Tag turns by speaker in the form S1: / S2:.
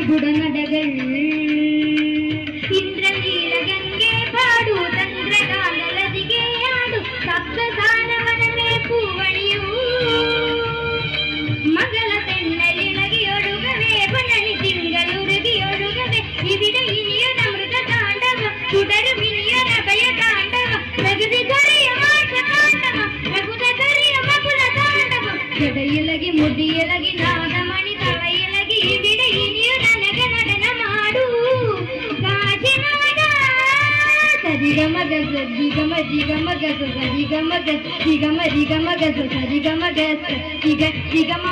S1: ബുടനടകൾ ഇന്ദ്രനീല ഗംഗെ പാടു തന്ത്രഗാനലതികെ ആടു സപ്തസാനവനമേ പൂവണിയൂ മകള തെന്നലിളകിയൊഴുകവേ പൊന്നണി തിങ്കളുരുകിയൊഴുകവേ ഇവിടെ ഇനിയൊരമൃത താണ്ഡവം തുടരും ഇനിയൊരഭയ താണ്ഡവം പ്രകൃതി ധരിയ മാഷ താണ്ഡവം പ്രകൃത ധരിയ മകുല താണ്ഡവം ജടയിളകി മുടിയിളകി നാദമണി തളയിളകി ഇവിടെ ഇനിയൊരനക നടനമാടൂ സരിഗമഗ സരിഗമ രിഗമഗ സരിഗമഗ രിഗമ രിഗമഗ സരിഗമഗ രിഗ രിഗമ